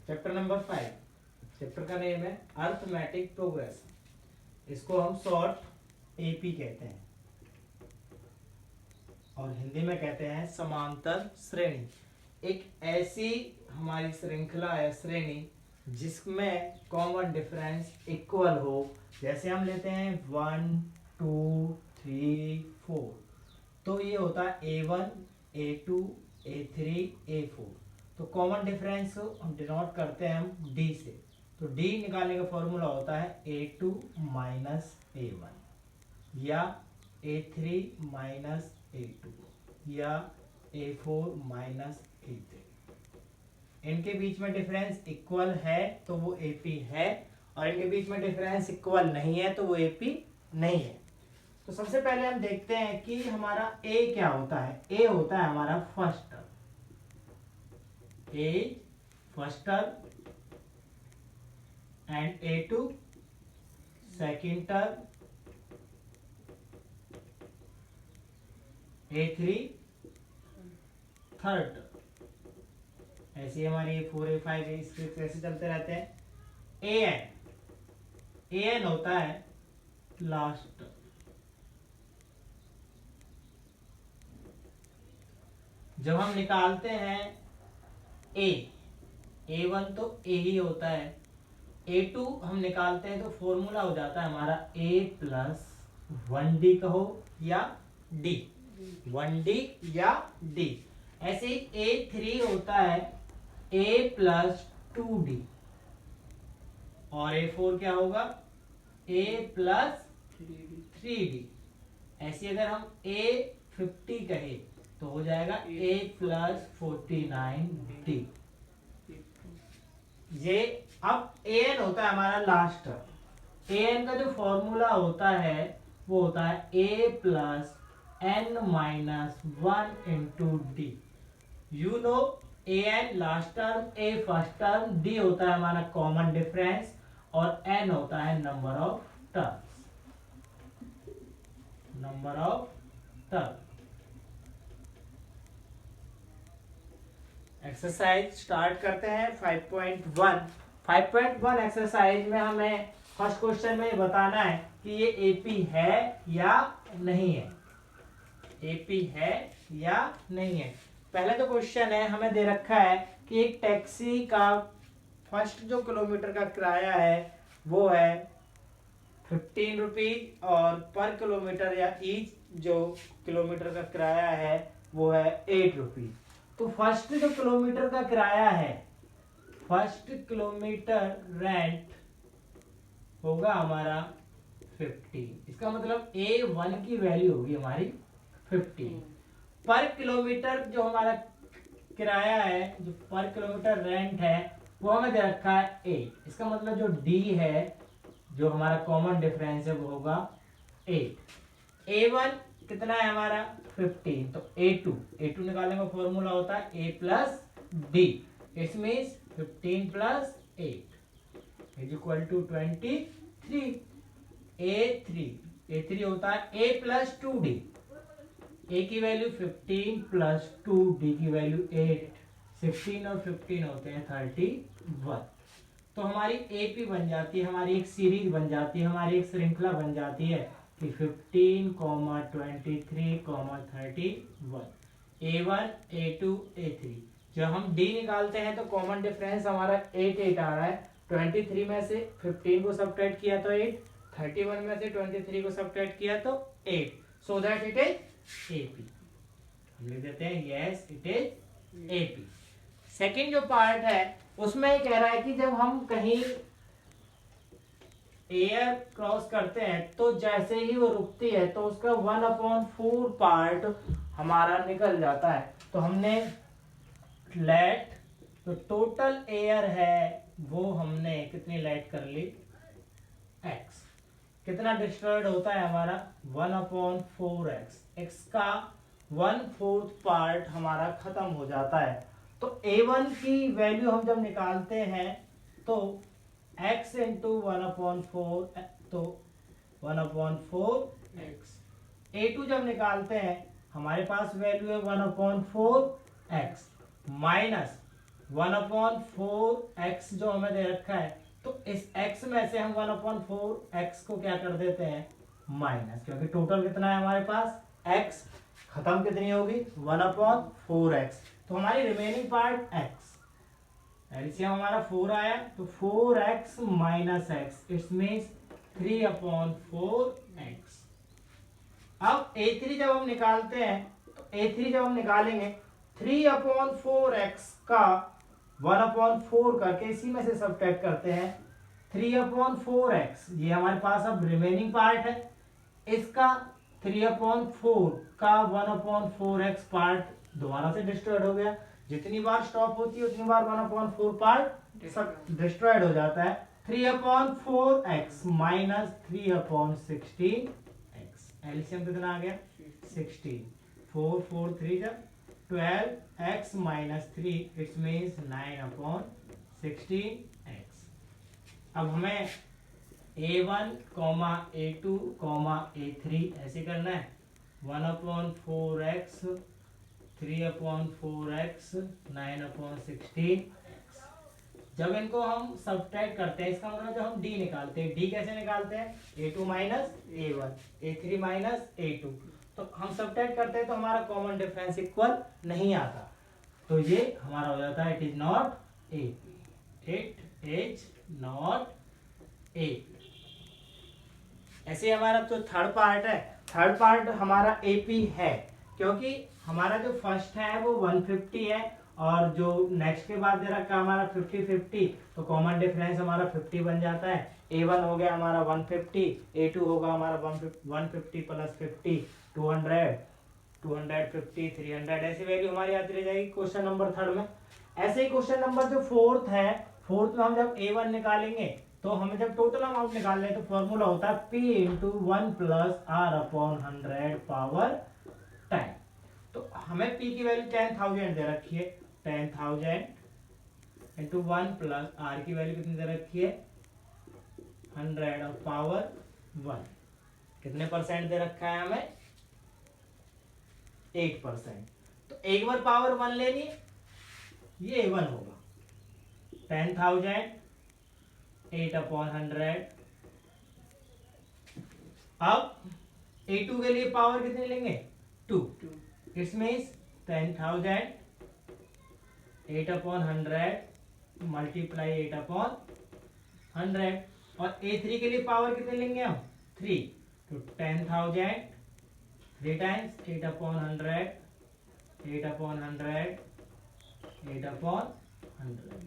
Chapter number 5, chapter का name है arithmetic progression. इसको हम शॉर्ट एपी कहते हैं और हिंदी में कहते हैं समांतर श्रेणी। एक ऐसी हमारी श्रृंखला है, श्रेणी, जिसमें कॉमन डिफरेंस इक्वल हो। जैसे हम लेते हैं 1 2 3 4, तो ये होता है A1 A2 A3 A4। तो कॉमन डिफरेंस हम डिनोट करते हैं हम D से। तो D निकालने का फॉर्मूला होता है A2 माइनस A1 या A3 माइनस A2 या A4 माइनस A3। इनके बीच में डिफरेंस इक्वल है तो वो AP है, और इनके बीच में डिफरेंस इक्वल नहीं है तो वो AP नहीं है। तो सबसे पहले हम देखते हैं कि हमारा A क्या होता है। A होता है हमारा first term, A first term, and A2 second term, A3 third term. ऐसे हमारे A4 A5 A6 ऐसे चलते रहते हैं। AN होता है लास्ट टर्म। जब हम निकालते हैं A1 तो A ही होता है, A2 हम निकालते हैं तो फॉर्मूला हो जाता है हमारा A प्लस 1D कहो या D, 1D या D। ऐसे ही A3 होता है A प्लस 2D, और A4 क्या होगा A प्लस 3D। ऐसे अगर हम A50 कहे तो हो जाएगा A प्लस 49D। ये अब AN होता है हमारा लास्ट टर्म। AN का जो फॉर्मूला होता है वो होता है A plus N minus 1 into D। You know AN last term, A first term, D होता है हमारा कॉमन डिफरेंस, और N होता है number of terms, number of term. Exercise start करते हैं 5.1। 5.1 एक्सरसाइज में हमें फर्स्ट क्वेश्चन में बताना है कि ये एपी है या नहीं है, एपी है या नहीं है। पहले तो क्वेश्चन है, हमें दे रखा है कि एक टैक्सी का फर्स्ट जो किलोमीटर का किराया है वो है 15 रुपीज, और पर किलोमीटर या ईच जो किलोमीटर का किराया है वो है 8 रुपीज। तो फर्स्ट जो किलोमीटर का किराया है, फर्स्ट किलोमीटर रेंट होगा हमारा 15। इसका मतलब A1 की वैल्यू होगी हमारी 15। पर किलोमीटर जो हमारा किराया है, जो पर किलोमीटर रेंट है, वो हमें दे रखा है 8। इसका मतलब जो D है, जो हमारा कॉमन डिफरेंस है, वो होगा 8। A1 कितना है हमारा 15, तो A2 निकालने का फॉर्मूला होता है A plus D। It means 15 plus 8 is equal to 23। A3 होता है A प्लस 2D। A की वैल्यू 15 प्लस 2D की वैल्यू 8, 16 और 15 होते हैं 31। तो हमारी AP बन जाती है, हमारी एक सीरीज बन जाती है, हमारी एक श्रृंखला बन जाती है कि 15, 23, 31। A1 A2 A3। जब हम D निकालते हैं तो कॉमन डिफरेंस हमारा 8 आ रहा है। 23 में से 15 को सब्ट्रैक्ट किया तो 8, 31 में से 23 को सब्ट्रैक्ट किया तो 8, so that it is AP। हम लिख देते हैं yes it is AP। Second जो पार्ट है उसमें कह रहा है कि जब हम कहीं एयर क्रॉस करते हैं तो जैसे ही वो रुकती है तो उसका 1/4 पार्ट हमारा निकल जाता है। तो हमने लेट, तो टोटल एयर है वो हमने कितनी लेट कर ली x। कितना डिस्ट्रॉयड होता है हमारा 1/4x। x का 1/4 पार्ट हमारा खत्म हो जाता है। तो A1 की वैल्यू हम जब निकालते हैं तो x इंटू 1/4, तो 1/4x। A2 जब निकालते हैं हमारे पास वैल्यू है 1/4x माइनस 1/4x जो हमें दे रखा है, तो इस x में से हम 1/4x को क्या कर देते हैं, माइनस, क्योंकि टोटल कितना है हमारे पास x, खत्म कितनी होगी 1/4x, तो हमारी रिमेनिंग पार्ट x, एलसीएम हमारा 4 आया, तो 4x minus x, it's means 3/4x। अब a3 जब हम निकालते हैं, तो a3 जब हम निकालेंगे 3/4x का 1/4 करके इसी में से सब्ट्रैक्ट करते हैं, 3/4x ये हमारे पास अब रिमेनिंग पार्ट है, इसका 3/4 का 1/4x पार्ट दोबारा से डिस्ट्रॉयड हो गया, जितनी बार स्टॉप होती है उतनी बार 1/4 पार्ट सब डिस्ट्रॉयड हो जाता है, 3/4x माइनस 3/16x, एलसीएम कितना आ गया 16, 4 4 3 जा 12x minus 3, it's means 9/16x। अब हमें a1, a2, a3 ऐसे करना है, 1/4x 3/4x 9/16x। जब इनको हम सब्ट्रैक्ट करते हैं, इसका मतलब जब हम d निकालते हैं, d कैसे निकालते हैं, a2 minus a1, a3 minus a2, तो हम सब्ट्रैक्ट करते हैं तो हमारा कॉमन डिफरेंस इक्वल नहीं आता, तो ये हमारा हो जाता है it is not AP, it is not AP। ऐसे हमारा जो थर्ड पार्ट है, थर्ड पार्ट हमारा AP है, क्योंकि हमारा जो फर्स्ट है वो 150 है और जो नेक्स्ट के बाद दे रखा हमारा 50-50, तो कॉमन डिफरेंस हमारा 50 बन जाता है, a1 हो गया हमारा 150, a2 होगा हमारा 150 प्लस 50 200, 250 300, ऐसी वैल्यू हमारी आती रह जाएगी क्वेश्चन नंबर थर्ड में। ऐसे ही क्वेश्चन नंबर जो फोर्थ है, फोर्थ में हम जब a1 निकालेंगे, तो हमें जब टोटल अमाउंट निकालना है तो फॉर्मूला होता है p into 1 plus r upon 100 power 10, तो हमें p की वैल्यू 10,000 दे रखी है, 10,000 इंटू 1 प्लस r की वैल्यू कितनी दे रखी है 100 और पावर 1, कितने परसेंट दे रखा है हमें 8%, तो एक बार पावर 1 लेनी है, ये a1 होगा 10,000 8/100। अब a2 के लिए पावर कितनी लेंगे 2, इट्स मीन्स 10,000 8/100 मल्टीप्लाई 8/100, और a3 के लिए पावर कितने लेंगे हम 3, तो 10,000 3 टाइम्स 8/100 8/100 8/100।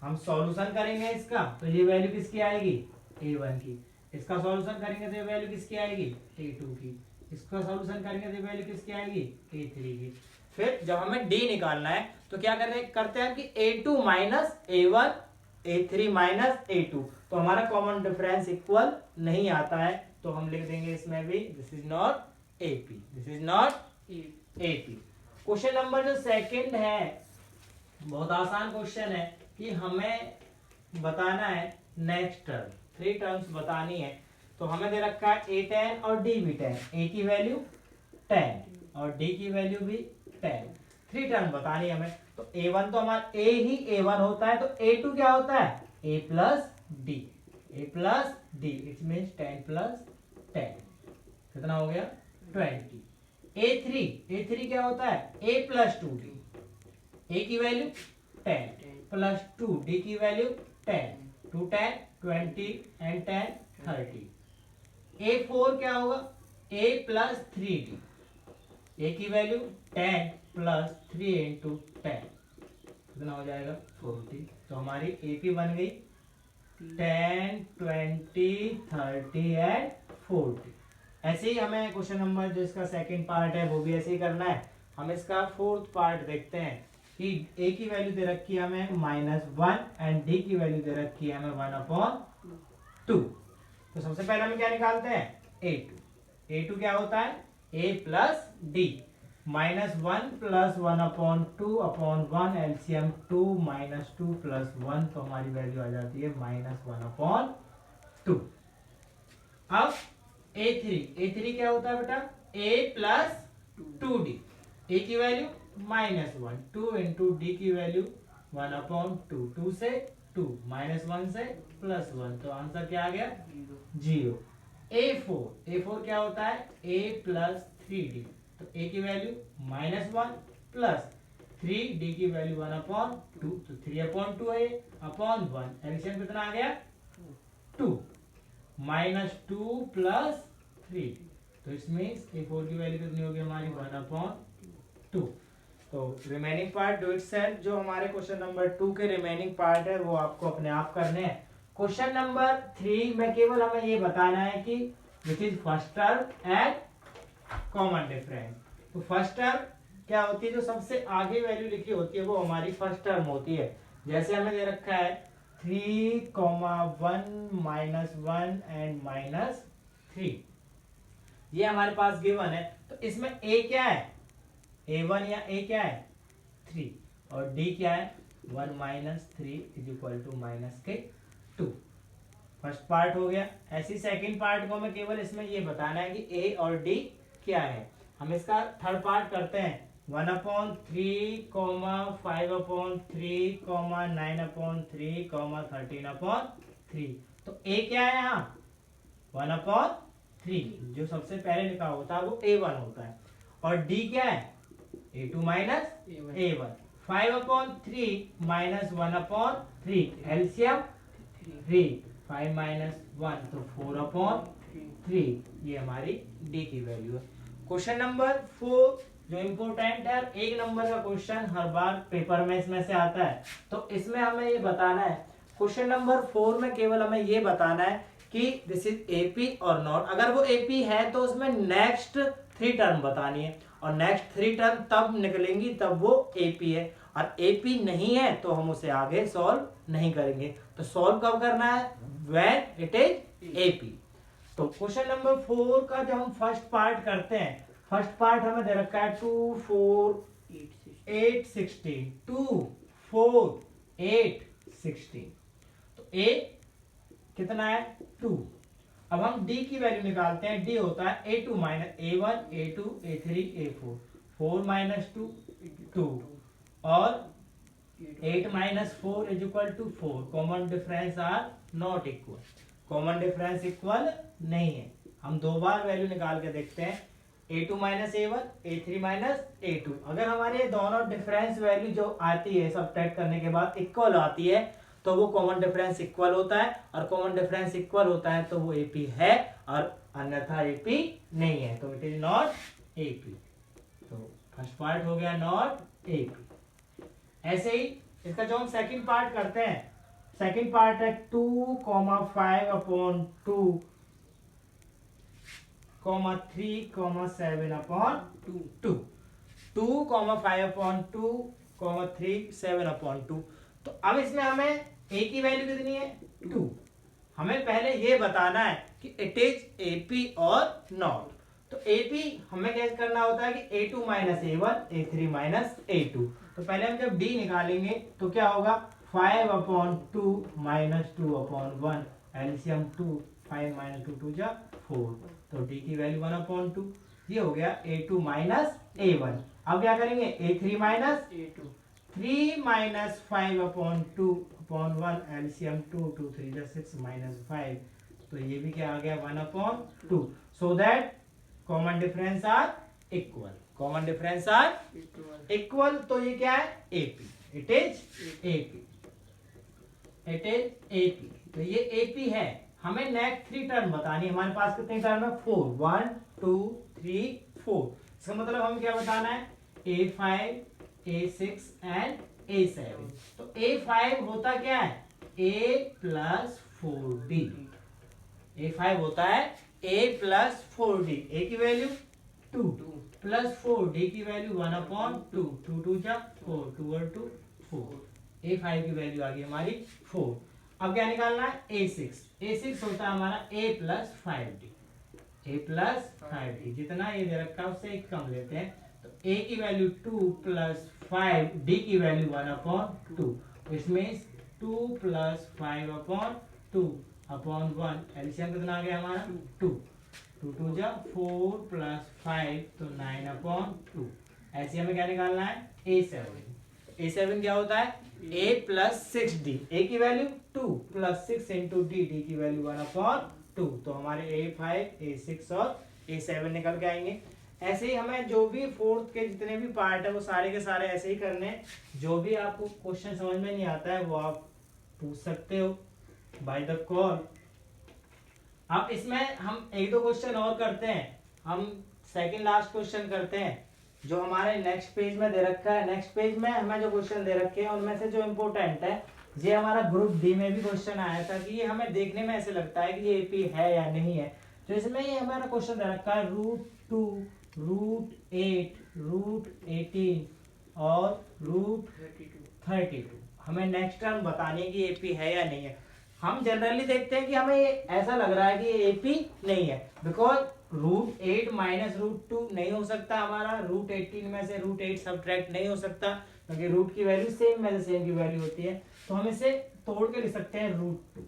हम सॉल्यूशन करेंगे इसका, तो ये वैल्यू किसकी आएगी a1 की, इसका सॉल्यूशन करेंगे तो ये वैल्यू किसकी आएगी a2 की, इसका सॉल्यूशन करेंगे तो ये वैल्यू किसकी आएगी a3 की। फिर जब हमें d निकालना है तो क्या करते हैं कि a2 minus a1 a3 minus a2, तो हमारा कॉमन डिफरेंस इक्वल नहीं आता है, तो हम लिख देंगे इसमें भी this is not AP, this is not AP। Question number जो सेकंड है बहुत आसान क्वेश्चन है कि हमें बताना है नेक्स्ट टर्म, 3 टर्म्स बतानी है, तो हमें दे रखा है a10 और d भी 10, a की वैल्यू 10 और d की वैल्यू भी 10, 3 टर्म बतानी है हमें, तो a1 तो हमारा a ही a1 होता है, तो a2 क्या होता है a plus d, it means 10 plus 10 कितना हो गया 20, a3 क्या होता है a प्लस 2d, a की वैल्यू 10 प्लस 2 d की वैल्यू 10, 2 10 20 एंड 10 30, a4 क्या होगा a प्लस 3d, a की वैल्यू 10 प्लस 3 इंटू 10 कितना हो जाएगा 40, तो हमारी AP बन गई 10 20 30 एंड 40। ऐसे ही हमें क्वेश्चन नंबर जो इसका सेकंड पार्ट है वो भी ऐसे ही करना है। हम इसका फोर्थ पार्ट देखते हैं कि a की वैल्यू दे रखी है हमें -1 एंड d की वैल्यू दे रखी है हमें 1/2। तो सबसे पहले हम क्या निकालते हैं a2 क्या होता है a plus d, -1 plus 1/2/1 LCM 2 -2 plus 1, तो हमारी वैल्यू आ जाती है -1/2। अब a3 क्या होता है बेटा a प्लस 2d, a की वैल्यू -1, 2 इंटू डी की वैल्यू 1/2, 2 से 2, -1 से +1, तो आंसर क्या आ गया 0। A4 क्या होता है a प्लस 3d, तो a की वैल्यू -1 प्लस 3d की वैल्यू 1/2, तो 3/2 है अपॉन 1, एलसीएम कितना आ गया 2, -2 प्लस 3, तो इसमें A4 की वैल्यू कितनी होगी हमारी 1/2। तो remaining part do it self, जो हमारे क्वेश्चन नंबर 2 के रिमेनिंग पार्ट है वो आपको अपने आप करने हैं। क्वेश्चन नंबर 3 में केवल हमें ये बताना है कि which is first term and common difference. तो फर्स्ट टर्म क्या होती है, जो सबसे आगे वैल्यू लिखी होती है वो हमारी फर्स्ट टर्म होती है। जैसे हमें दे रखा है 3, 1, -1 एंड -3, ये हमारे पास गिवन है। तो इसमें a क्या है a1 या a क्या है 3, और d क्या है 1 - 3 = -2। फर्स्ट पार्ट हो गया। ऐसी सेकंड पार्ट को हमें केवल इसमें ये बताना है कि a और d क्या है। हम इसका थर्ड पार्ट करते हैं 1/3, 5/3, 9/3, 13/3। तो a क्या है यहाँ 1/3, जो सबसे पहले लिखा होता है वो a1 होता है, और d क्या है a2 - a1। 5/3 -1/3, एलसीएम 3, 5 - 1 तो 4/3, ये हमारी d की वैल्यू है। क्वेश्चन नंबर 4 जो इम्पोर्टेंट है, एक नंबर का क्वेश्चन हर बार पेपर में इसमें से आता है, तो इसमें हमें ये बताना है। क्वेश्चन नंबर 4 में केवल हमें ये बताना है कि दिस इज एपी और नॉट। अगर वो एपी है तो उसमें नेक्स्ट 3 टर्म बतानी है, और नेक्स्ट 3 टर्म तब निकलेंगी तब वो एपी है, और एपी नहीं है तो हम उसे आगे सॉल्व नहीं करेंगे। तो सॉल्व कब करना है व्हेन इट इज एपी। तो क्वेश्चन नंबर 4 का जब हम फर्स्ट पार्ट करते हैं, फर्स्ट पार्ट हमें दे रखा है 2, 4, 8, 16, 2, 4, 8, 16, तो a कितना है 2। अब हम d की वैल्यू निकालते हैं, d होता है a2 - a1, a2, a3, a4, 4 - 2 2, और 8 - 4 = 4। Common difference are not equal, common difference equal नहीं है। हम दो बार वैल्यू निकाल के देखते हैं, a2 - a1, a3 - a2। अगर हमारे दोनों डिफरेंस वैल्यू जो आती है सबट्रैक्ट करने के बाद इक्वल आती है तो वो कॉमन डिफरेंस इक्वल होता है, और कॉमन डिफरेंस इक्वल होता है तो वो एपी है, और अन्यथा एपी नहीं है, तो इट इज नॉट एपी। तो फर्स्ट पार्ट हो गया नॉट एपी। ऐसे ही इसका जो हम सेकंड पार्ट करते हैं, सेकंड पार्ट है 2, 5/2, 3, 7/2, 2, 5/2, 3, 7/2। तो अब इसमें हमें a की वैल्यू कितनी है 2। हमें पहले ये बताना है कि इट इज एपी और नॉट। तो एपी हमें कैसे करना होता है कि a2 - a1, a3 - a2। तो पहले हम जब d निकालेंगे तो क्या होगा 5/2 - 2/1, एलसीएम 2, 5 - 2 2 4, तो d की वैल्यू 1/2। ये हो गया a2 - a1। अब क्या करेंगे a3 - a2, 3 - 5/2/1, एलसीएम 2, 2 3 6 -5, तो ये भी क्या आ गया 1/2, so that common difference are equal, common difference are equal. तो ये क्या है AP, it is AP, it is AP. तो ये एपी है। हमें नेक्स्ट 3 टर्म बतानी है। हमारे पास कितने टर्म है 4, 1 2 3 4। इसका मतलब हमें क्या बताना है a5, a6 एंड a7। तो a5 होता क्या है a + 4d, a5 होता है a + 4d, a की वैल्यू 2 प्लस 4, d की वैल्यू 1/2, 2 2 4, 2 और 2 4, a5 की वैल्यू आ गई हमारी 4। अब क्या निकालना है a6, a6 होता है हमारा a + 5d, a + 5d, जितना ये दे रखा है उससे एक कम लेते हैं, तो a की वैल्यू 2 + 5, d की वैल्यू 1/2, इसमें 2 + 5/2/1, एलसीएम कितना आ गया हमारा 2, 2 2 4 + 5, तो 9/2, ऐसे हमें क्या निकालना है, A7 क्या होता है, A प्लस 6D, A की value 2 plus 6 into D, D की वैल्यू 1/2, तो हमारे A5 A6 और A7 निकल के आएंगे। ऐसे ही हमें जो भी फोर्थ के जितने भी पार्ट है वो सारे के सारे ऐसे ही करने हैं। जो भी आपको क्वेश्चन समझ में नहीं आता है वो आप पूछ सकते हो बाय द कॉल। अब इसमें हम एक दो क्वेश्चन और करते हैं, हम सेकंड लास्ट क्वेश्चन करते हैं जो हमारे नेक्स्ट पेज में दे रखा है। नेक्स्ट पेज में हमें जो क्वेश्चन दे रखे हैं उनमें से जो इम्पोर्टेंट है, ये हमारा ग्रुप डी में भी क्वेश्चन आया था कि ये हमें देखने में ऐसे लगता है कि ये एपी है या नहीं है। तो इसमें ये हमारा क्वेश्चन दे रखा है √2, √8, √18 और √32। हमें नेक्स्ट टर्म बतानी है कि एपी है या नहीं है। हम जनरली देखते हैं कि हमें ये ऐसा लग रहा है कि ये एपी नहीं है, बिकॉज √8 माइनस √2 नहीं हो सकता हमारा, √18 में से √8 सब्ट्रैक्ट नहीं हो सकता, क्योंकि रूट की वैल्यू सेम में से सेम की वैल्यू होती है। तो हम इसे तोड़ के लिख सकते हैं √2,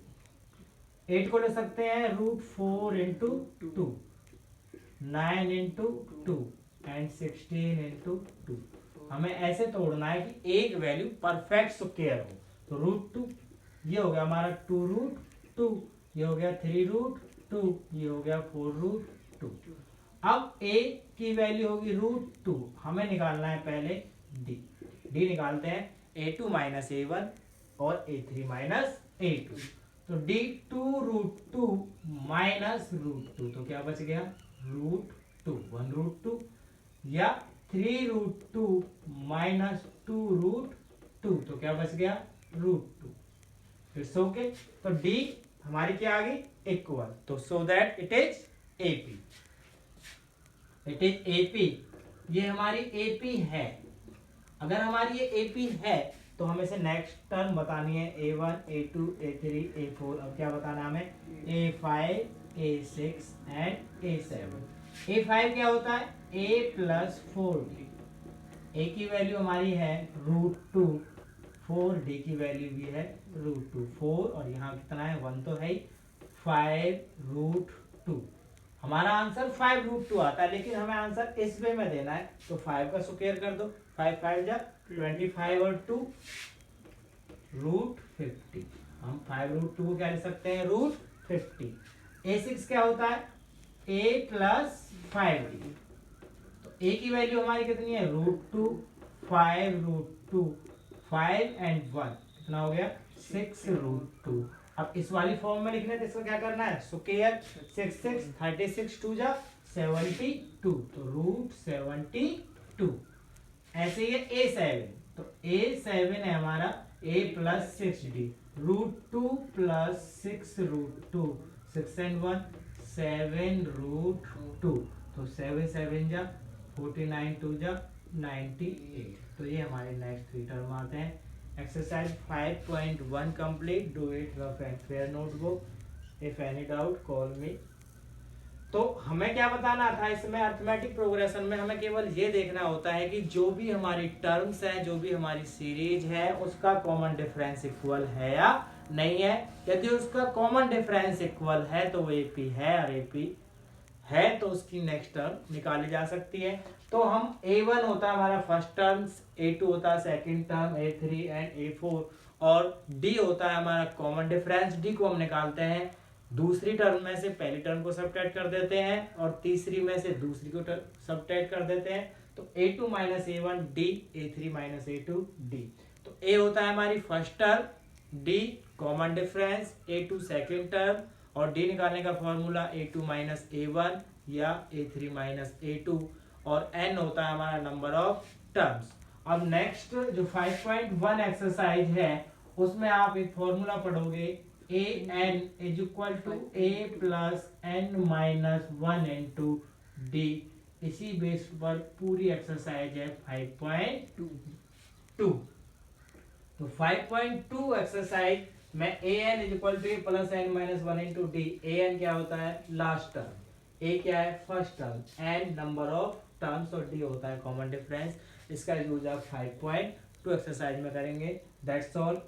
8 को ले सकते हैं √4 इंटू 2, 9 इंटू 2 एंड 16 इंटू 2। हमें ऐसे तोड़ना है कि एक वैल्यू परफेक्ट स्क्वायर हो। तो √2 ये हो गया हमारा 2√2, ये हो गया 3√2, ये हो गया 4√2। अब a की वैल्यू होगी √2, हमें निकालना है पहले d निकालते हैं, a2 माइनस a1 और a3 माइनस a2। तो d 2√2 माइनस √2, तो क्या बच गया √2, 1√2, या 3√2 माइनस 2√2, तो क्या बच गया √2। It's okay. तो d हमारी क्या आ गई, इक्वल, तो so that it is AP, it is AP। ये हमारी AP है। अगर हमारी ये AP है तो हमें से नेक्स्ट टर्म बतानी है A1 A2 A3 A4। अब क्या बताना है हमें, A5 A6 and A7। A5 क्या होता है, A प्लस 4D, A की वैल्यू हमारी है √2, 4D की वैल्यू भी है √2, 4 और यहाँ कितना है 1 तो है ही, 5√2। हमारा आंसर 5√2 आता है, लेकिन हमें आंसर इस वे में देना है, तो 5 का स्क्वायर कर दो, 5 5 जा 25 और 2 √50। हम 5√2 को क्या लिख सकते हैं, √50। A6 क्या होता है, A प्लस 5D, तो A की वैल्यू हमारी कितनी है √2, 5√2, 5 एंड 1 कितना हो गया 6√2। अब इस वाली फॉर्म में लिखने तो इसको क्या करना है, स्क्वायर, 6 36 2 जा 72, तो √72। ऐसे ही A7, तो A7 है हमारा A plus 6D, √2 plus 6√2, 6 and 1 7√2, तो 7 7 जा 49 2 जा 98। तो ये हमारे नेक्स्ट 3 टर्म आते हैं। Exercise 5.1 complete, do it rough and fair notebook, if any doubt call मी। तो हमें क्या बताना था इसमें, अर्थमेटिक प्रोग्रेशन में हमें केवल ये देखना होता है कि जो भी हमारी टर्म्स है, जो भी हमारी सीरीज है, उसका कॉमन डिफरेंस इक्वल है या नहीं है। यदि उसका कॉमन डिफरेंस इक्वल है तो वो एपी है, और एपी है तो उसकी नेक्स्ट टर्म निकाली जा सकती है। तो हम A1 होता है हमारा फर्स्ट टर्म, A2 होता है second term, A3 and A4, और D होता है हमारा कॉमन डिफरेंस। D को हम निकालते हैं दूसरी टर्म में से पहली टर्म को सबट्रैक्ट कर देते हैं, और तीसरी में से दूसरी को सबट्रैक्ट कर देते हैं। तो A2 minus A1 D, A3 minus A2 D। तो A होता है हमारी first term, D common difference, A2 second term, और D निकालने का फॉर्मूला A2 माइनस A1 या A3 माइनस A2, और N होता है हमारा नंबर ऑफ टर्म्स। अब नेक्स्ट जो 5.1 एक्सरसाइज है उसमें आप एक फॉर्मूला पढ़ोगे, AN is equal to A plus N minus 1 into D। इसी बेस पर पूरी एक्सरसाइज है 5.2। तो 5.2 एक्सरसाइज में AN is equal to A plus N minus 1 into D। AN क्या होता है, लास्ट टर्म, A क्या है, first term, N number of terms, और D होता है कॉमन डिफरेंस। इसका यूज आप 5.2 एक्सरसाइज में करेंगे। That's all.